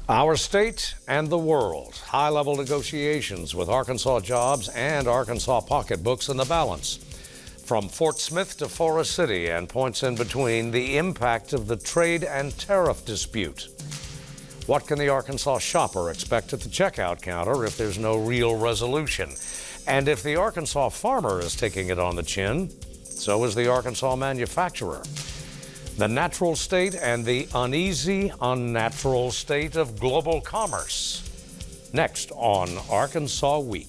Our state and the world. High-level negotiations with Arkansas jobs and Arkansas pocketbooks in the balance. From Fort Smith to Forrest City and points in between, the impact of the trade and tariff dispute. What can the Arkansas shopper expect at the checkout counter if there's no real resolution? And if the Arkansas farmer is taking it on the chin, so is the Arkansas manufacturer. The natural state and the uneasy, unnatural state of global commerce. Next on Arkansas Week.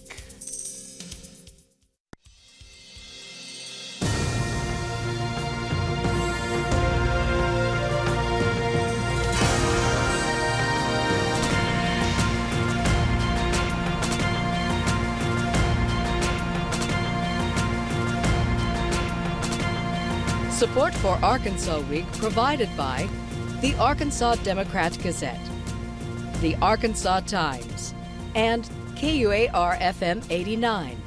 Support for Arkansas Week provided by the Arkansas Democrat-Gazette, the Arkansas Times, and KUAR FM 89.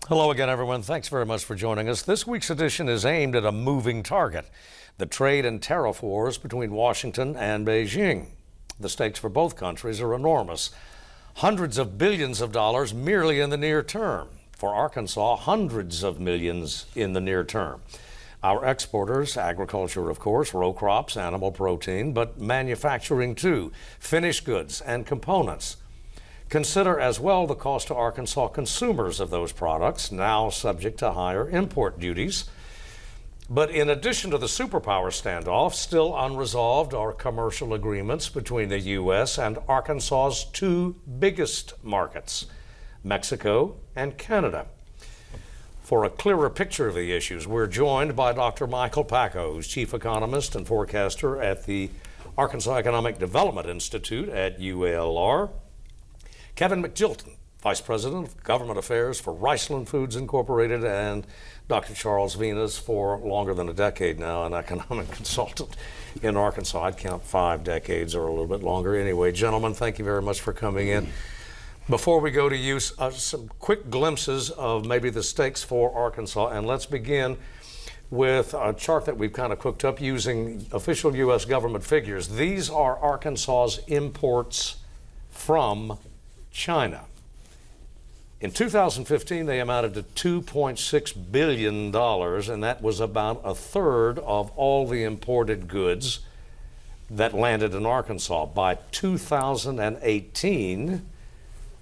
Hello again, everyone. Thanks very much for joining us. This week's edition is aimed at a moving target, the trade and tariff wars between Washington and Beijing. The stakes for both countries are enormous. Hundreds of billions of dollars merely in the near term. For Arkansas, hundreds of millions in the near term. Our exporters, agriculture, of course, row crops, animal protein, but manufacturing too, finished goods and components. Consider as well the cost to Arkansas consumers of those products, now subject to higher import duties. But in addition to the superpower standoff, still unresolved are commercial agreements between the U.S. and Arkansas's two biggest markets, Mexico and Canada. For a clearer picture of the issues, we're joined by Dr. Michael Pakko, who's chief economist and forecaster at the Arkansas Economic Development Institute at UALR, Kevin McGilton, vice president of government affairs for Riceland Foods Incorporated, and Dr. Charles Venus, for longer than a decade now, an economic consultant in Arkansas. I'd count 5 decades or a little bit longer. Anyway, gentlemen, thank you very much for coming in. Before we go to you, some quick glimpses of maybe the stakes for Arkansas, and let's begin with a chart that we've kind of cooked up using official U.S. government figures. These are Arkansas's imports from China. In 2015, they amounted to $2.6 billion, and that was about a third of all the imported goods that landed in Arkansas. By 2018,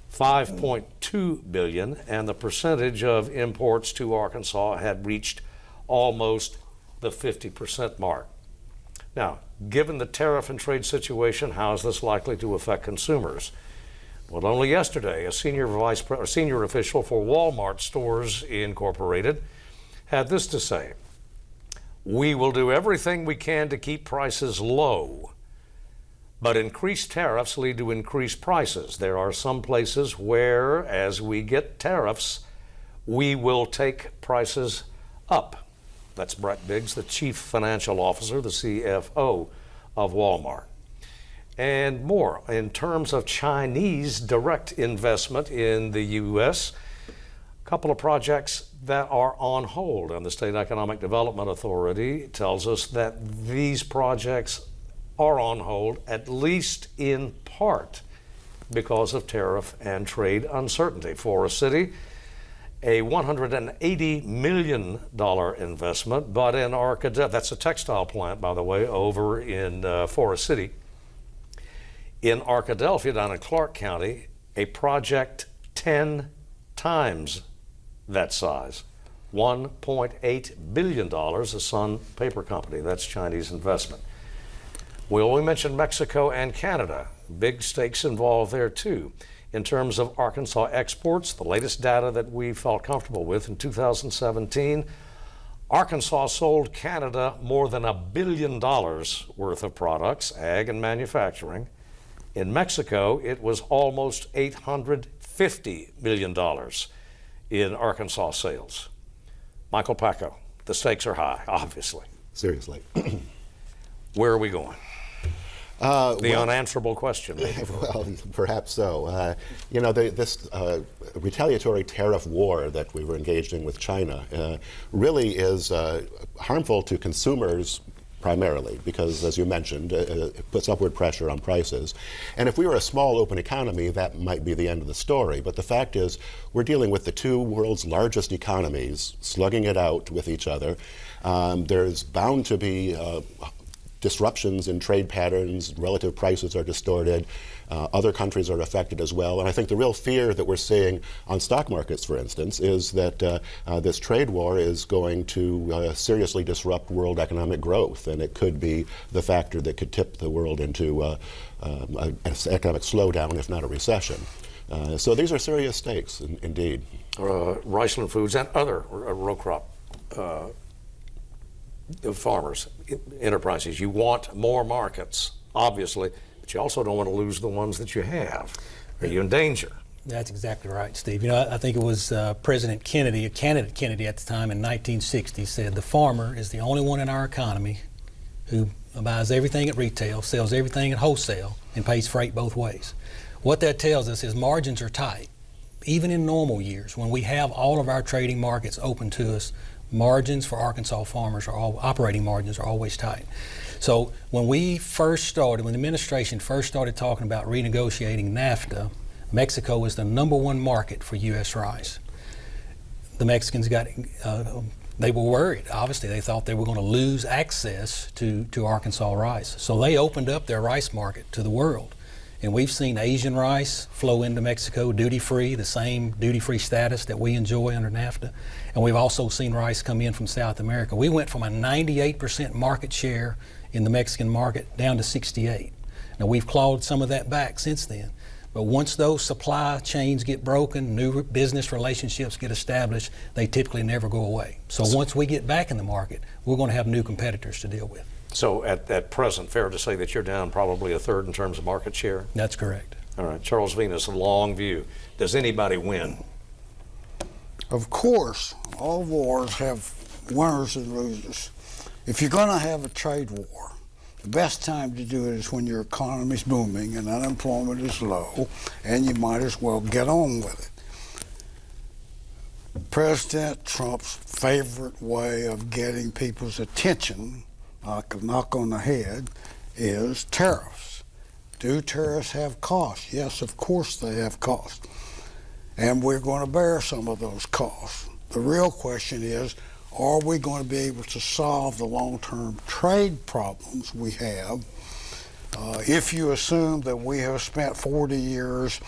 $5.2 billion, and the percentage of imports to Arkansas had reached almost the 50% mark. Now, given the tariff and trade situation, how is this likely to affect consumers? Well, only yesterday, a senior official for Walmart Stores Incorporated had this to say: "We will do everything we can to keep prices low. But increased tariffs lead to increased prices. There are some places where, as we get tariffs, we will take prices up." That's Brett Biggs, the chief financial officer, the CFO of Walmart. And more, in terms of Chinese direct investment in the U.S., a couple of projects that are on hold, and the State Economic Development Authority tells us that these projects are on hold, at least in part, because of tariff and trade uncertainty. Forrest City, a $180 million investment, but in Arkadell, that's a textile plant, by the way, over in Forrest City. In Arkadelphia, down in Clark County, a project 10 times that size, $1.8 billion, a Sun Paper Company. That's Chinese investment. We only mentioned Mexico and Canada. Big stakes involved there too. In terms of Arkansas exports, the latest data that we felt comfortable with in 2017, Arkansas sold Canada more than $1 billion worth of products, ag and manufacturing. In Mexico, it was almost $850 million in Arkansas sales. Michael Pakko, the stakes are high, obviously. Seriously. Where are we going? Unanswerable question. Well, perhaps so. This retaliatory tariff war that we were engaged in with China really is harmful to consumers primarily, because, as you mentioned, it puts upward pressure on prices. And if we were a small open economy, that might be the end of the story. But the fact is, we're dealing with the two world's largest economies, slugging it out with each other. There's bound to be disruptions in trade patterns, relative prices are distorted, other countries are affected as well. And I think the real fear that we're seeing on stock markets, for instance, is that this trade war is going to seriously disrupt world economic growth, and it could be the factor that could tip the world into an economic slowdown, if not a recession. So these are serious stakes, indeed. Riceland Foods and other row crop farmers, enterprises, you want more markets, obviously, but you also don't want to lose the ones that you have. Are you in danger? That's exactly right, Steve. You know, I think it was President Kennedy, candidate Kennedy at the time in 1960, said the farmer is the only one in our economy who buys everything at retail, sells everything at wholesale, and pays freight both ways. What that tells us is margins are tight. Even in normal years, when we have all of our trading markets open to us, margins for Arkansas farmers operating margins are always tight. So when we first started, when the administration first started talking about renegotiating NAFTA, Mexico was the #1 market for U.S. rice. The Mexicans they were worried. Obviously, they thought they were going to lose access to Arkansas rice. So they opened up their rice market to the world. And we've seen Asian rice flow into Mexico duty-free, the same duty-free status that we enjoy under NAFTA. And we've also seen rice come in from South America. We went from a 98% market share in the Mexican market down to 68. Now, we've clawed some of that back since then. But once those supply chains get broken, new business relationships get established, they typically never go away. So once we get back in the market, we're going to have new competitors to deal with. So at present, fair to say that you're down probably a third in terms of market share? That's correct. All right, Charles Venus, a long view. Does anybody win? Of course, all wars have winners and losers. If you're going to have a trade war, the best time to do it is when your economy's booming and unemployment is low, and you might as well get on with it. President Trump's favorite way of getting people's attention, like a knock on the head, is tariffs. Do tariffs have costs? Yes, of course they have costs. And we're going to bear some of those costs. The real question is, are we going to be able to solve the long-term trade problems we have? If you assume that we have spent 40 years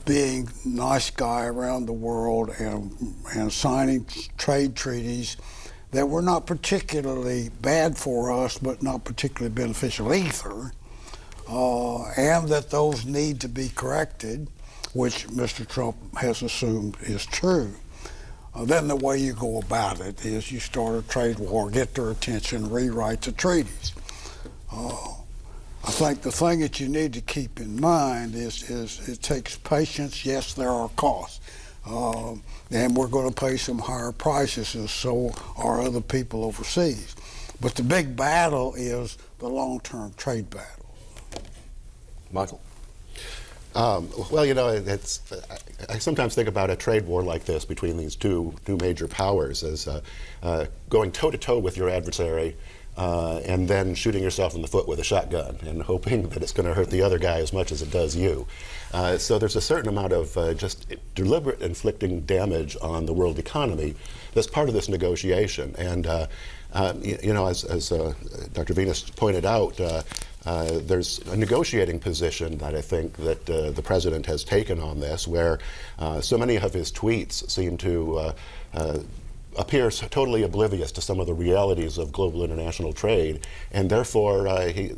being nice guy around the world and signing trade treaties that were not particularly bad for us, but not particularly beneficial either, and that those need to be corrected, which Mr. Trump has assumed is true, then the way you go about it is you start a trade war, get their attention, rewrite the treaties. I think the thing that you need to keep in mind is it takes patience. Yes, there are costs. And we're going to pay some higher prices, and so are other people overseas. But the big battle is the long-term trade battle. Michael? Well, you know, I sometimes think about a trade war like this between these two major powers as going toe-to-toe with your adversary and then shooting yourself in the foot with a shotgun and hoping that it's going to hurt the other guy as much as it does you. So there's a certain amount of just deliberate inflicting damage on the world economy that's part of this negotiation. And, you know, as Dr. Venus pointed out, there's a negotiating position that I think that the president has taken on this, where so many of his tweets seem to appear totally oblivious to some of the realities of global international trade, and therefore he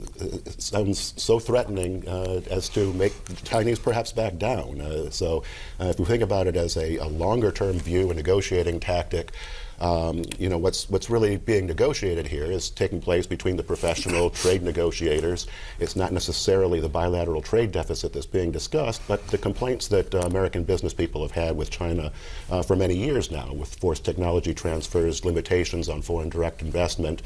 sounds so threatening as to make the Chinese perhaps back down. So if we think about it as a longer-term view, a negotiating tactic, you know, what's really being negotiated here is taking place between the professional trade negotiators. It's not necessarily the bilateral trade deficit that's being discussed, but the complaints that American business people have had with China for many years now, with forced technology transfers, limitations on foreign direct investment,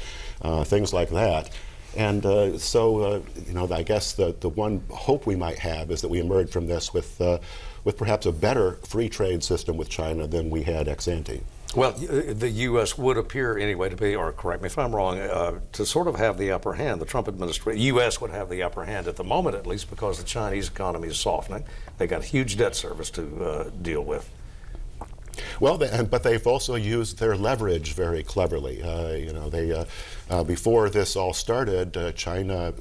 things like that. And so, you know, I guess the one hope we might have is that we emerge from this with perhaps a better free trade system with China than we had ex ante. Well, the U.S. would appear anyway to be, or correct me if I'm wrong, to sort of have the upper hand. The Trump administration, U.S. would have the upper hand at the moment, at least, because the Chinese economy is softening. They got huge debt service to deal with. Well, but they've also used their leverage very cleverly. Before this all started, China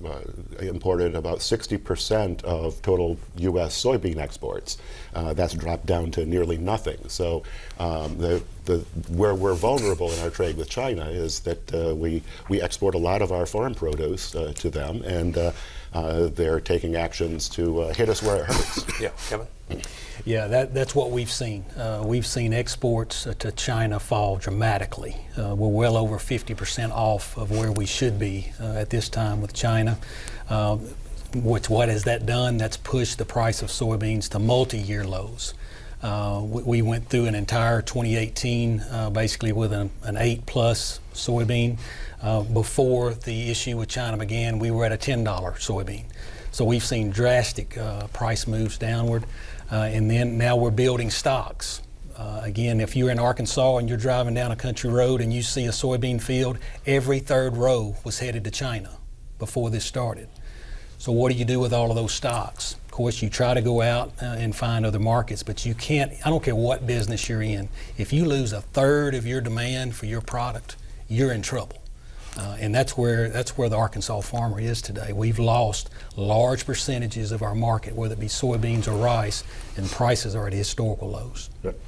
imported about 60% of total U.S. soybean exports. That's dropped down to nearly nothing. So where we're vulnerable in our trade with China is that we export a lot of our farm produce to them, and they're taking actions to hit us where it hurts. Yeah, Kevin? Yeah, that's what we've seen. We've seen exports to China fall dramatically. We're well over 50% off of where we should be at this time with China. What has that done? That's pushed the price of soybeans to multi-year lows. We went through an entire 2018 basically with an 8+ soybean. Before the issue with China began, we were at a $10 soybean. So we've seen drastic price moves downward. And then now we're building stocks. Again, if you're in Arkansas and you're driving down a country road and you see a soybean field, every third row was headed to China before this started. So what do you do with all of those stocks? Of course, you try to go out and find other markets, but you can't, I don't care what business you're in, if you lose a third of your demand for your product, you're in trouble. And that's where the Arkansas farmer is today. We've lost large percentages of our market, whether it be soybeans or rice, and prices are at historical lows. Yep.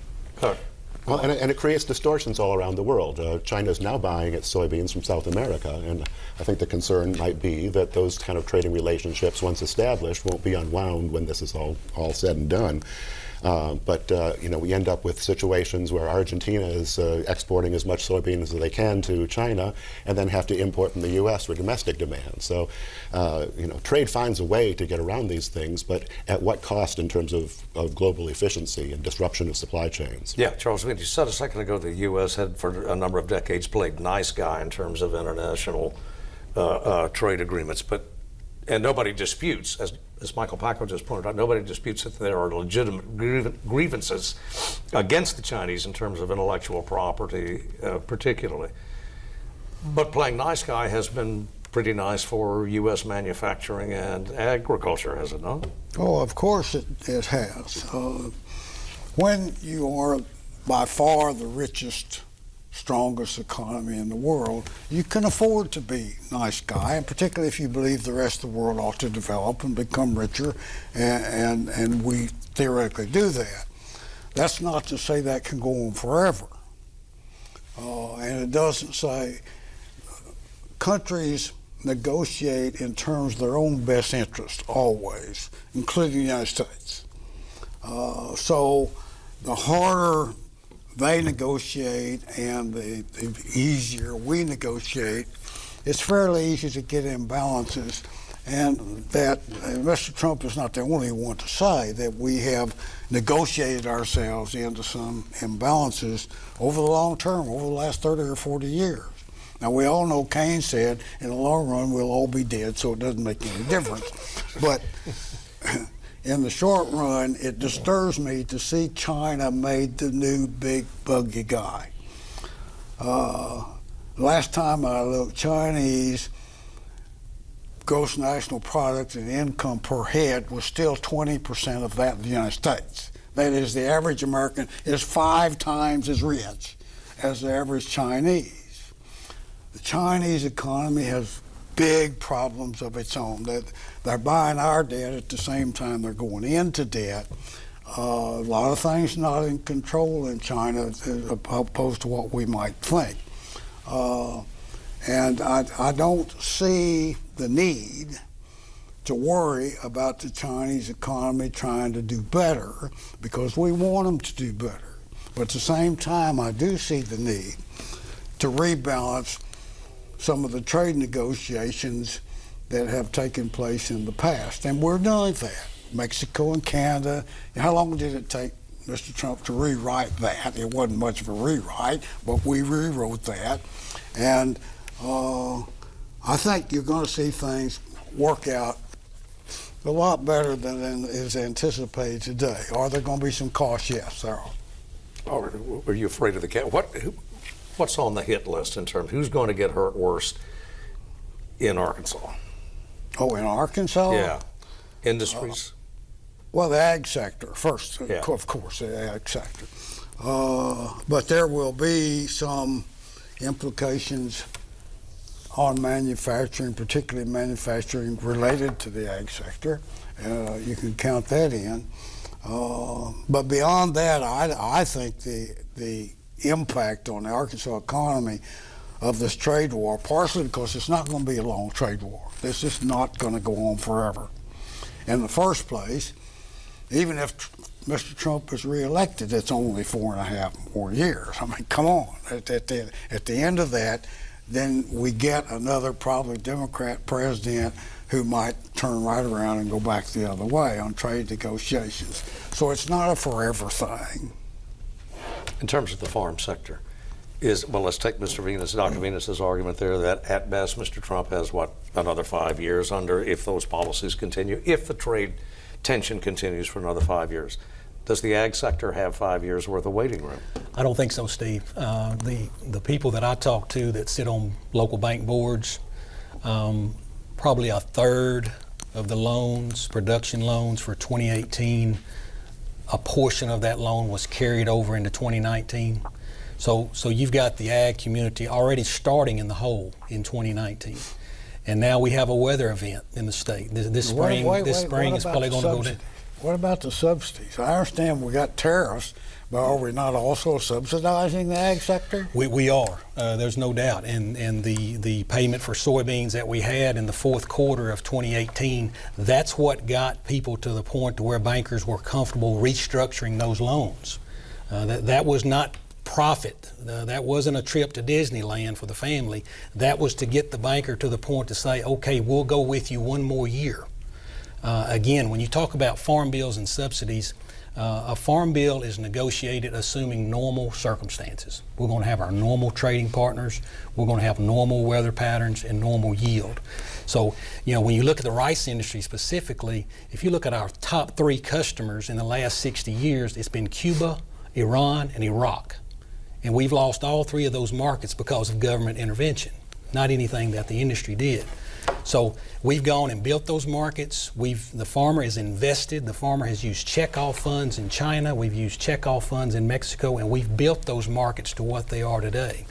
Well, and it creates distortions all around the world. China is now buying its soybeans from South America, and I think the concern might be that those kind of trading relationships, once established, won't be unwound when this is all said and done. We end up with situations where Argentina is exporting as much soybeans as they can to China and then have to import from the U.S. for domestic demand. So, trade finds a way to get around these things, but at what cost in terms of global efficiency and disruption of supply chains? Yeah, Charles, you said a second ago the U.S. had for a number of decades played nice guy in terms of international trade agreements, and nobody disputes, as Michael Pakko just pointed out, nobody disputes that there are legitimate grievances against the Chinese in terms of intellectual property, particularly. But playing nice guy has been pretty nice for U.S. manufacturing and agriculture, has it not? Oh, of course it has. When you are by far the richest, strongest economy in the world, you can afford to be nice guy, and particularly if you believe the rest of the world ought to develop and become richer, and we theoretically do that. That's not to say that can go on forever. And it doesn't say countries negotiate in terms of their own best interest always, including the United States. So the harder they negotiate and the easier we negotiate, it's fairly easy to get imbalances. And that Mr. Trump is not the only one to say that we have negotiated ourselves into some imbalances over the long term, over the last 30 or 40 years. Now, we all know Keynes said, in the long run, we'll all be dead, so it doesn't make any difference. But in the short run, it disturbs me to see China made the new big buggy guy. Last time I looked, Chinese gross national product and income per head was still 20% of that in the United States. That is, the average American is 5 times as rich as the average Chinese. The Chinese economy has big problems of its own. They're buying our debt at the same time they're going into debt. A lot of things not in control in China as opposed to what we might think. And I don't see the need to worry about the Chinese economy trying to do better, because we want them to do better. But at the same time, I do see the need to rebalance some of the trade negotiations that have taken place in the past. And we're doing that. Mexico and Canada. How long did it take Mr. Trump to rewrite that? It wasn't much of a rewrite, but we rewrote that. And I think you're going to see things work out a lot better than is anticipated today. Are there going to be some costs? Yes, there are. Or are you afraid of the cat? What's on the hit list in terms of who's going to get hurt worst in Arkansas? Oh, in Arkansas? Yeah. Industries? Well, the ag sector first, Yeah. of course, the ag sector. But there will be some implications on manufacturing, particularly manufacturing related to the ag sector. You can count that in. But beyond that, I think the impact on the Arkansas economy of this trade war, partially because it's not going to be a long trade war. This is not going to go on forever. In the first place, even if Mr. Trump is reelected, it's only 4.5 more years. I mean, come on. At the end of that, then we get another probably Democrat president who might turn right around and go back the other way on trade negotiations. So it's not a forever thing. In terms of the farm sector, let's take Dr. Venus's argument there that at best Mr. Trump has, another 5 years under if those policies continue, if the trade tension continues for another 5 years. Does the ag sector have 5 years worth of waiting room? I don't think so, Steve. The people that I talk to that sit on local bank boards, probably a third of the loans, production loans for 2018, a portion of that loan was carried over into 2019. So you've got the ag community already starting in the hole in 2019. And now we have a weather event in the state. This spring is probably going to go down. What about the subsidies? I understand we got tariffs, but are we not also subsidizing the ag sector? We are. There's no doubt. And the payment for soybeans that we had in the fourth quarter of 2018, that's what got people to the point to where bankers were comfortable restructuring those loans. That was not profit. That wasn't a trip to Disneyland for the family. That was to get the banker to the point to say, okay, we'll go with you one more year. Again, when you talk about farm bills and subsidies, a farm bill is negotiated assuming normal circumstances. We're going to have our normal trading partners, we're going to have normal weather patterns and normal yield. So, when you look at the rice industry specifically, if you look at our top 3 customers in the last 60 years, it's been Cuba, Iran, and Iraq. And we've lost all 3 of those markets because of government intervention, not anything that the industry did. So we've gone and built those markets. The farmer is invested. The farmer has used checkoff funds in China. We've used checkoff funds in Mexico, and we've built those markets to what they are today.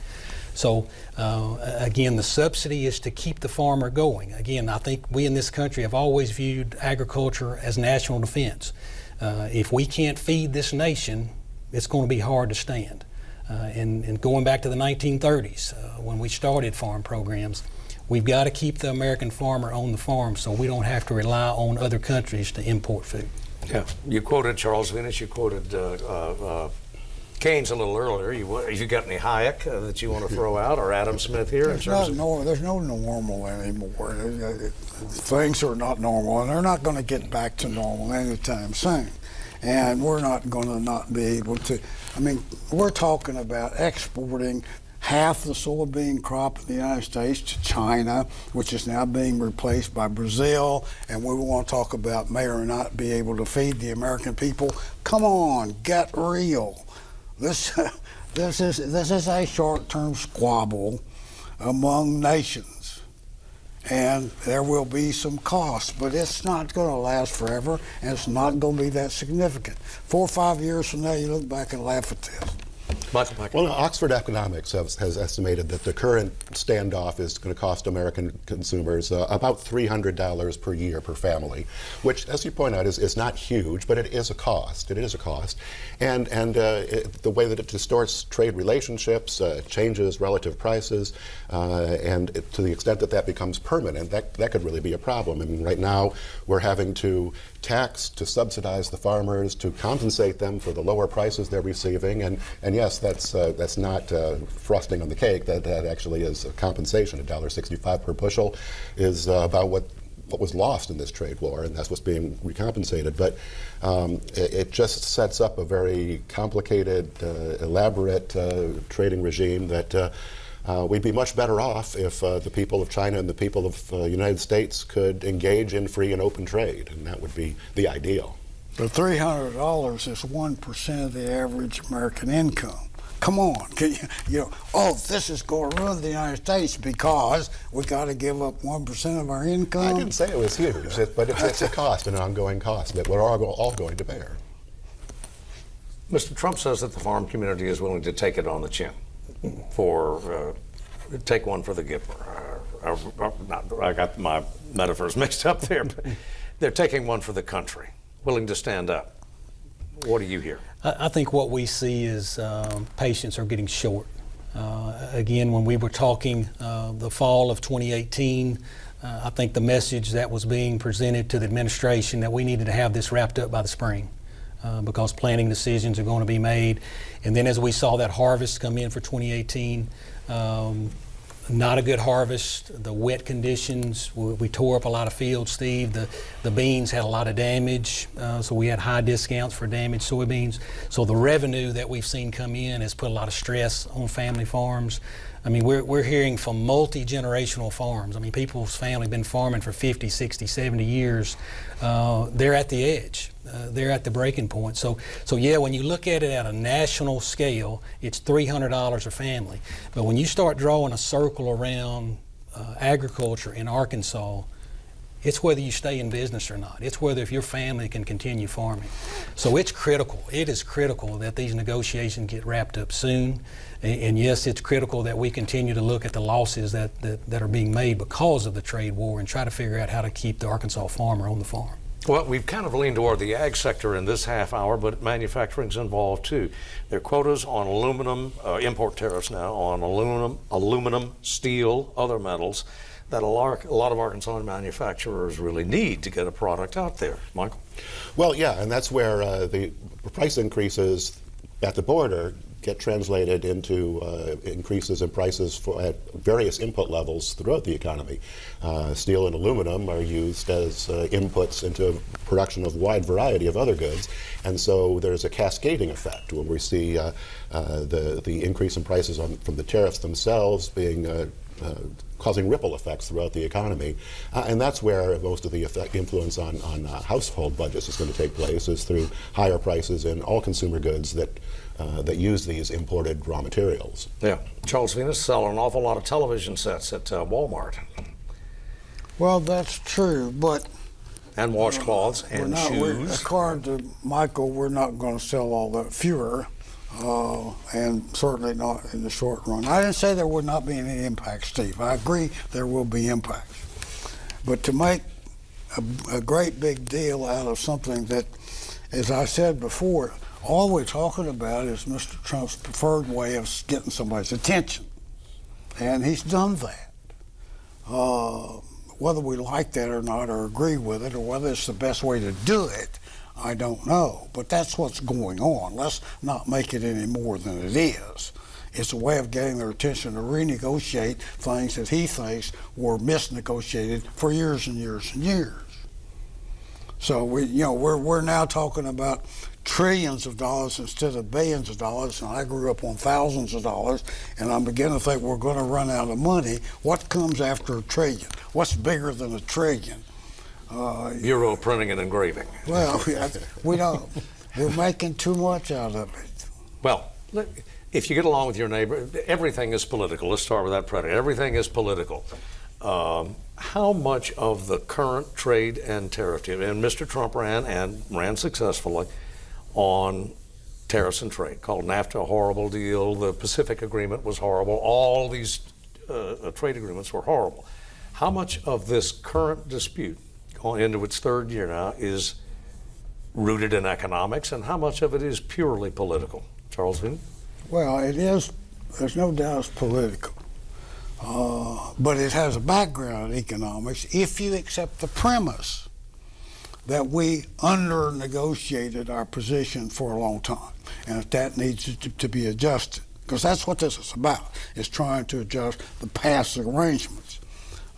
So again, the subsidy is to keep the farmer going. Again, I think we in this country have always viewed agriculture as national defense. If we can't feed this nation, it's going to be hard to stand. And going back to the 1930s, when we started farm programs, we've got to keep the American farmer on the farm so we don't have to rely on other countries to import food. Yeah, you quoted Charles Venus, you quoted Keynes a little earlier. You got any Hayek that you want to throw out, or Adam Smith here? There's no normal anymore. Things are not normal, and they're not going to get back to normal anytime soon. And we're not going to not be able to. I mean, we're talking about exporting half the soybean crop in the United States to China, which is now being replaced by Brazil, and we want to talk about may or not be able to feed the American people. Come on, get real. This is a short-term squabble among nations, and there will be some costs, but it's not going to last forever, and it's not going to be that significant. 4 or 5 years from now, you look back and laugh at this. Michael Pakko. Well, Oxford Economics has estimated that the current standoff is going to cost American consumers about $300 per year per family, which, as you point out, is not huge, but it is a cost. It is a cost. And the way that it distorts trade relationships, changes relative prices, and to the extent that that becomes permanent, that could really be a problem. I mean, right now, we're having to tax, to subsidize the farmers, to compensate them for the lower prices they're receiving, and yes, that's not frosting on the cake. That actually is a compensation. $1.65 per bushel is about what was lost in this trade war, and that's what's being recompensated. But it just sets up a very complicated, elaborate trading regime that we'd be much better off if the people of China and the people of the United States could engage in free and open trade, and that would be the ideal. The $300 is 1% of the average American income. Come on, this is going to ruin the United States because we got to give up 1% of our income. I didn't say it was huge, but it's a cost, an ongoing cost that we're all going to bear. Mr. Trump says that the farm community is willing to take it on the chin for take one for the Gipper. I got my metaphors mixed up there. But they're taking one for the country, willing to stand up. What do you hear? I think what we see is patients are getting short. Again, when we were talking the fall of 2018, I think the message that was being presented to the administration that we needed to have this wrapped up by the spring because planning decisions are going to be made. And then as we saw that harvest come in for 2018, not a good harvest. The wet conditions, we tore up a lot of fields, Steve. The beans had a lot of damage, so we had high discounts for damaged soybeans. So the revenue that we've seen come in has put a lot of stress on family farms. I mean, we're hearing from multi-generational farms. I mean, people's family have been farming for 50, 60, 70 years. They're at the edge. They're at the breaking point. So yeah, when you look at it at a national scale, it's $300 a family. But when you start drawing a circle around agriculture in Arkansas, it's whether you stay in business or not. It's whether if your family can continue farming. So it's critical. It is critical that these negotiations get wrapped up soon. And yes, it's critical that we continue to look at the losses that are being made because of the trade war and try to figure out how to keep the Arkansas farmer on the farm. Well, we've kind of leaned toward the ag sector in this half hour, but manufacturing's involved too. There are quotas on aluminum, import tariffs now on aluminum, steel, other metals that a lot of Arkansas manufacturers really need to get a product out there. Michael? Well, yeah, and that's where the price increases at the border get translated into increases in prices at various input levels throughout the economy. Steel and aluminum are used as inputs into production of a wide variety of other goods, and so there's a cascading effect when we see the increase in prices from the tariffs themselves being causing ripple effects throughout the economy. And that's where most of the influence on household budgets is going to take place, is through higher prices in all consumer goods that use these imported raw materials. Yeah. Charles Venus selling an awful lot of television sets at Walmart. Well, that's true, but... And washcloths and shoes. According to Michael, we're not going to sell all that fewer. And certainly not in the short run. I didn't say there would not be any impact, Steve. I agree there will be impacts. But to make a great big deal out of something that, as I said before, all we're talking about is Mr. Trump's preferred way of getting somebody's attention. And he's done that. Whether we like that or not, or agree with it, or whether it's the best way to do it, I don't know, but that's what's going on. Let's not make it any more than it is. It's a way of getting their attention to renegotiate things that he thinks were misnegotiated for years and years and years. So we're now talking about trillions of dollars instead of billions of dollars, and I grew up on thousands of dollars, and I'm beginning to think we're going to run out of money. What comes after a trillion? What's bigger than a trillion? Euro printing and engraving. Well, we don't. We're making too much out of it. Well, if you get along with your neighbor, everything is political. Let's start with that predicate. Everything is political. How much of the current trade and tariff deal, and Mr. Trump ran successfully on tariffs and trade, called NAFTA a horrible deal, the Pacific Agreement was horrible, all these trade agreements were horrible. How much of this current dispute, going into its third year now, is rooted in economics, and how much of it is purely political? Charles Veen? Well, it is, there's no doubt it's political. But it has a background in economics if you accept the premise that we under-negotiated our position for a long time, and that needs to be adjusted, because that's what this is about, is trying to adjust the past arrangements.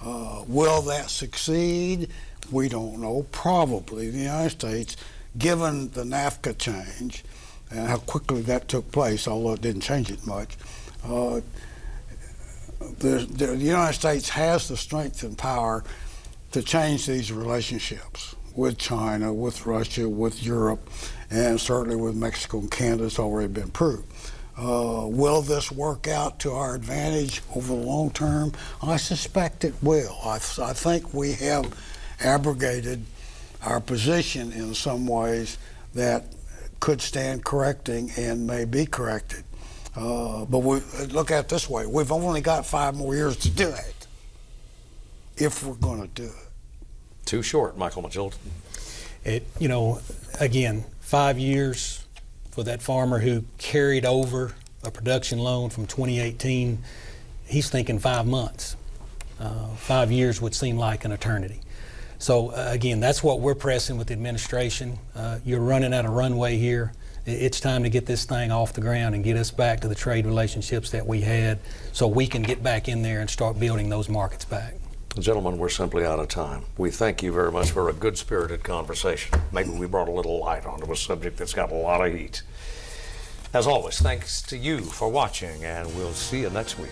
Will that succeed? We don't know. Probably the United States, given the NAFTA change and how quickly that took place, although it didn't change it much, the United States has the strength and power to change these relationships. with China, with Russia, with Europe, and certainly with Mexico and Canada. It's already been proved. Will this work out to our advantage over the long term? I suspect it will. I think we have abrogated our position in some ways that could stand correcting and may be corrected. But we look at it this way: we've only got 5 more years to do it, if we're going to do it. Too short, Michael McGilton. Again, 5 years for that farmer who carried over a production loan from 2018. He's thinking 5 months. 5 years would seem like an eternity. So again, that's what we're pressing with the administration. You're running out of runway here. It's time to get this thing off the ground and get us back to the trade relationships that we had, so we can get back in there and start building those markets back. Gentlemen, we're simply out of time. We thank you very much for a good-spirited conversation. Maybe we brought a little light onto a subject that's got a lot of heat. As always, thanks to you for watching, and we'll see you next week.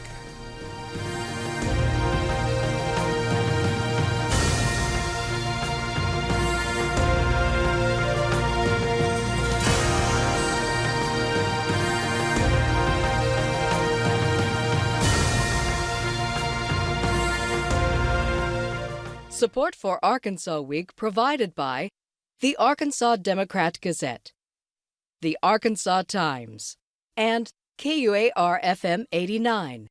Support for Arkansas Week provided by the Arkansas Democrat-Gazette, the Arkansas Times, and KUAR-FM 89.